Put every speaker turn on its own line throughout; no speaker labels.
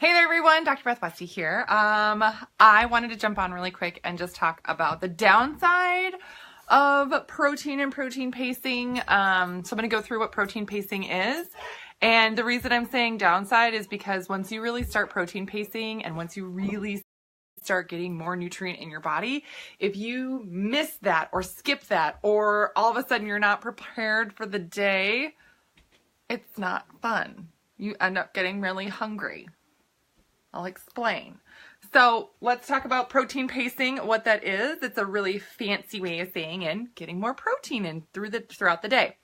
Hey there everyone, Dr. Beth Westie here. I wanted to jump on really quick and just talk about the downside of protein and protein pacing. So I'm going to go through what protein pacing is. And the reason I'm saying downside is because once you really start protein pacing and once you really start getting more nutrient in your body, if you miss that or skip that or all of a sudden you're not prepared for the day, it's not fun. You end up getting really hungry. I'll explain. So let's talk about protein pacing, what that is. It's a really fancy way of saying getting more protein in throughout the day.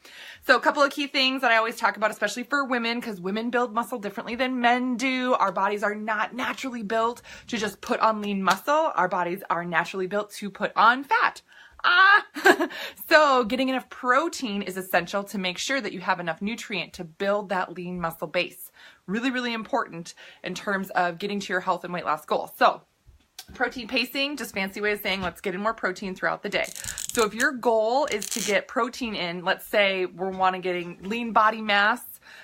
So a couple of key things that I always talk about, especially for women, because women build muscle differently than men do. Our bodies are not naturally built to just put on lean muscle. Our bodies are naturally built to put on fat. So getting enough protein is essential to make sure that you have enough nutrient to build that lean muscle base. Really, really important in terms of getting to your health and weight loss goals. So protein pacing, just fancy way of saying let's get in more protein throughout the day. So if your goal is to get protein in, let's say we want to getting lean body mass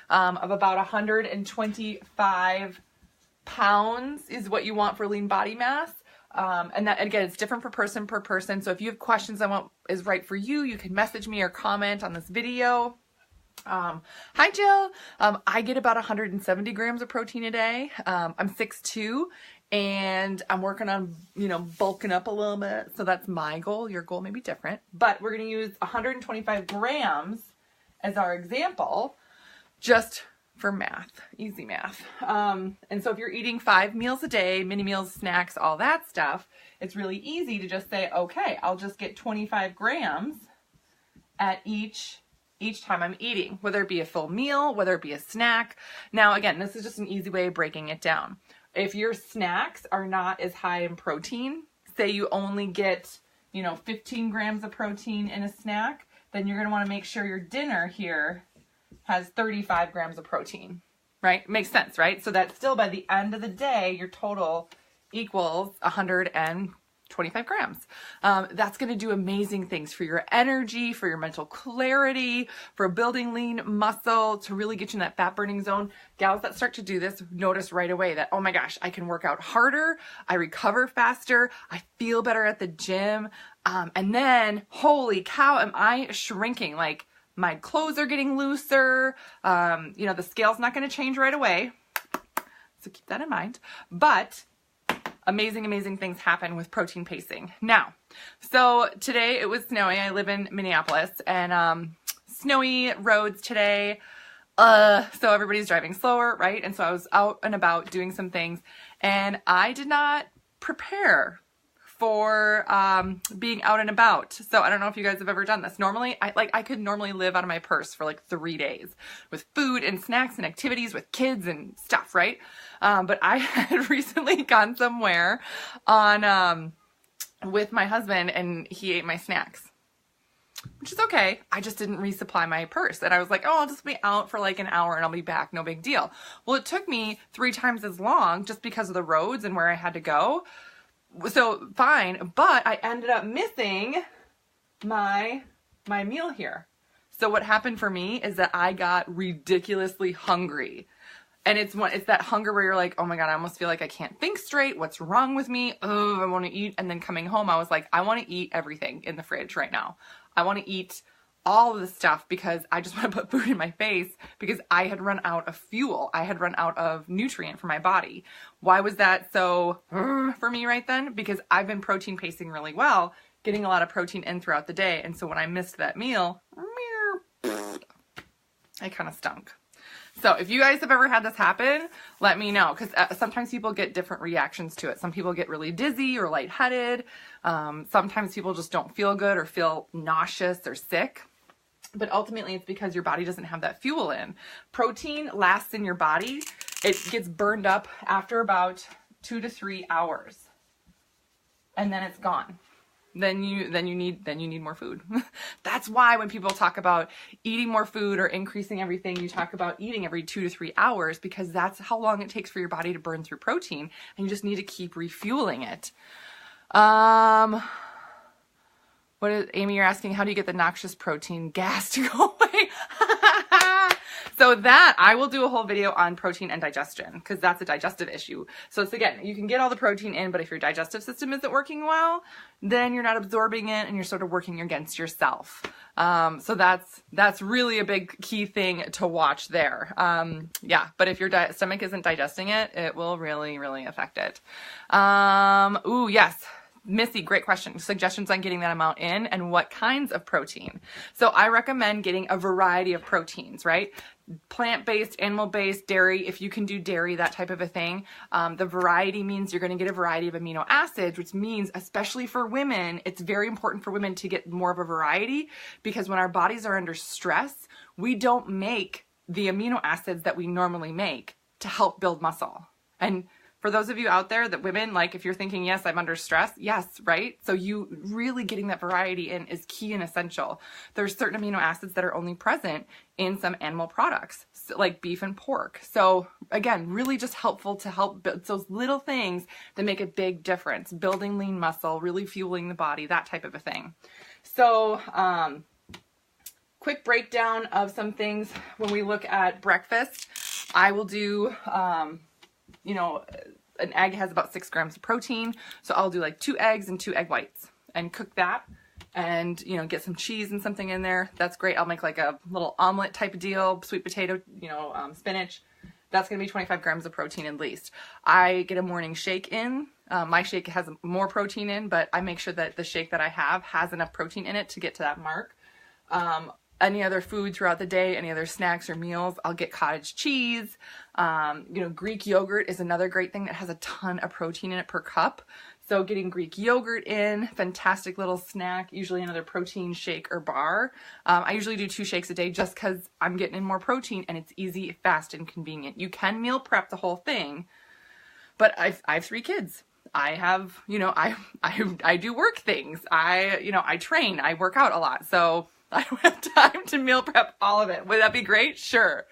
of about 125 pounds is what you want for lean body mass. And that, again, it's different per person. So if you have questions on what is right for you, you can message me or comment on this video. Hi, Jill. I get about 170 grams of protein a day. I'm 6'2", and I'm working on, bulking up a little bit. So that's my goal. Your goal may be different, but we're going to use 125 grams as our example, just for math, easy math. And so if you're eating 5 meals a day, mini meals, snacks, all that stuff, it's really easy to just say, okay, I'll just get 25 grams at each time I'm eating, whether it be a full meal, whether it be a snack. Now, again, this is just an easy way of breaking it down. If your snacks are not as high in protein, say you only get, 15 grams of protein in a snack, then you're going to want to make sure your dinner here has 35 grams of protein, right? Makes sense, right? So that still by the end of the day, your total equals 125 grams. That's going to do amazing things for your energy, for your mental clarity, for building lean muscle, to really get you in that fat burning zone. Gals that start to do this notice right away that, oh my gosh, I can work out harder, I recover faster, I feel better at the gym, and then, holy cow, am I shrinking? Like, my clothes are getting looser. The scale's not going to change right away. So keep that in mind. But amazing, amazing things happen with protein pacing. Now, so today it was snowy. I live in Minneapolis and snowy roads today. So everybody's driving slower, right? And so I was out and about doing some things and I did not prepare for being out and about. So I don't know if you guys have ever done this. Normally, I could normally live out of my purse for like 3 days with food and snacks and activities with kids and stuff, right? But I had recently gone somewhere on with my husband and he ate my snacks, which is okay. I just didn't resupply my purse. And I was like, oh, I'll just be out for like an hour and I'll be back. No big deal. Well, it took me 3 times as long just because of the roads and where I had to go. So fine, but I ended up missing my meal here. So what happened for me is that I got ridiculously hungry. And it's that hunger where you're like, oh my God, I almost feel like I can't think straight. What's wrong with me? Oh, I want to eat. And then coming home, I was like, I want to eat everything in the fridge right now. I want to eat all of the stuff because I just want to put food in my face because I had run out of fuel. I had run out of nutrient for my body. Why was that so for me right then? Because I've been protein pacing really well, getting a lot of protein in throughout the day. And so when I missed that meal, I kind of stunk. So if you guys have ever had this happen, let me know because sometimes people get different reactions to it. Some people get really dizzy or lightheaded. Sometimes people just don't feel good or feel nauseous or sick. But ultimately it's because your body doesn't have that fuel in. Protein lasts in your body. It gets burned up after about 2 to 3 hours. And then it's gone. Then you need more food. That's why when people talk about eating more food or increasing everything, you talk about eating every 2 to 3 hours because that's how long it takes for your body to burn through protein and you just need to keep refueling it. Amy, you're asking, how do you get the noxious protein gas to go away? So that, I will do a whole video on protein and digestion because that's a digestive issue. So it's, again, you can get all the protein in, but if your digestive system isn't working well, then you're not absorbing it and you're sort of working against yourself. So that's really a big key thing to watch there. Yeah, but if your stomach isn't digesting it, it will really, really affect it. Ooh, yes. Missy, great question. Suggestions on getting that amount in and what kinds of protein. So I recommend getting a variety of proteins, right? Plant-based, animal-based, dairy, if you can do dairy, that type of a thing. The variety means you're going to get a variety of amino acids, which means, especially for women, it's very important for women to get more of a variety because when our bodies are under stress, we don't make the amino acids that we normally make to help build muscle. And for those of you out there that women, like if you're thinking, yes, I'm under stress, yes, right? So you really getting that variety in is key and essential. There's certain amino acids that are only present in some animal products, like beef and pork. So again, really just helpful to help build those little things that make a big difference. Building lean muscle, really fueling the body, that type of a thing. So, quick breakdown of some things when we look at breakfast. I will do, you know, an egg has about 6 grams of protein. So I'll do like 2 eggs and 2 egg whites and cook that and, you know, get some cheese and something in there. That's great. I'll make like a little omelet type of deal, sweet potato, you know, spinach. That's going to be 25 grams of protein at least. I get a morning shake in. My shake has more protein in, but I make sure that the shake that I have has enough protein in it to get to that mark. Any other food throughout the day, any other snacks or meals, I'll get cottage cheese. You know, Greek yogurt is another great thing that has a ton of protein in it per cup. So getting Greek yogurt in, fantastic little snack, usually another protein shake or bar. I usually do 2 shakes a day just because I'm getting in more protein and it's easy, fast, and convenient. You can meal prep the whole thing, but I have 3 kids. I have, you know, I do work things. You know, I train, I work out a lot. So I don't have time to meal prep all of it. Would that be great? Sure.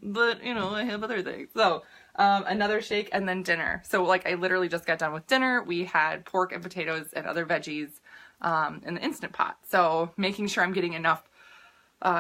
But, you know, I have other things. So, another shake and then dinner. So, like, I literally just got done with dinner. We had pork and potatoes and other veggies in the Instant Pot. So, making sure I'm getting enough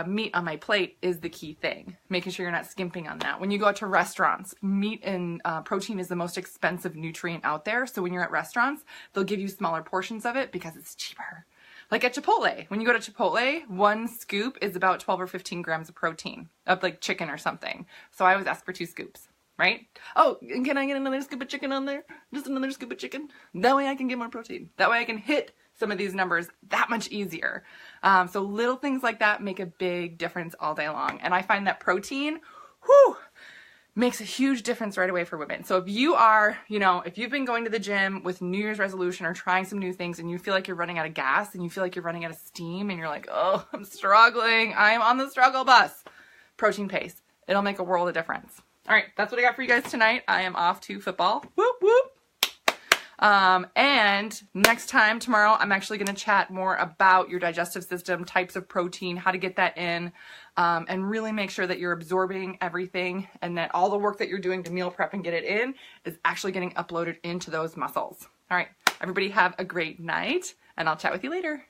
meat on my plate is the key thing. Making sure you're not skimping on that. When you go out to restaurants, meat and protein is the most expensive nutrient out there. So, when you're at restaurants, they'll give you smaller portions of it because it's cheaper. Like at Chipotle, when you go to Chipotle, 1 scoop is about 12 or 15 grams of protein, of like chicken or something. So I always ask for 2 scoops, right? Oh, and can I get another scoop of chicken on there? Just another scoop of chicken? That way I can get more protein. That way I can hit some of these numbers that much easier. So little things like that make a big difference all day long. And I find that protein, whew, makes a huge difference right away for women. So if you are, you know, if you've been going to the gym with New Year's resolution or trying some new things and you feel like you're running out of gas and you feel like you're running out of steam and you're like, oh, I'm struggling. I'm on the struggle bus. Protein paste. It'll make a world of difference. All right, that's what I got for you guys tonight. I am off to football. Whoop, whoop. And next time, tomorrow, I'm actually going to chat more about your digestive system, types of protein, how to get that in, and really make sure that you're absorbing everything and that all the work that you're doing to meal prep and get it in is actually getting uploaded into those muscles. All right, everybody have a great night, and I'll chat with you later.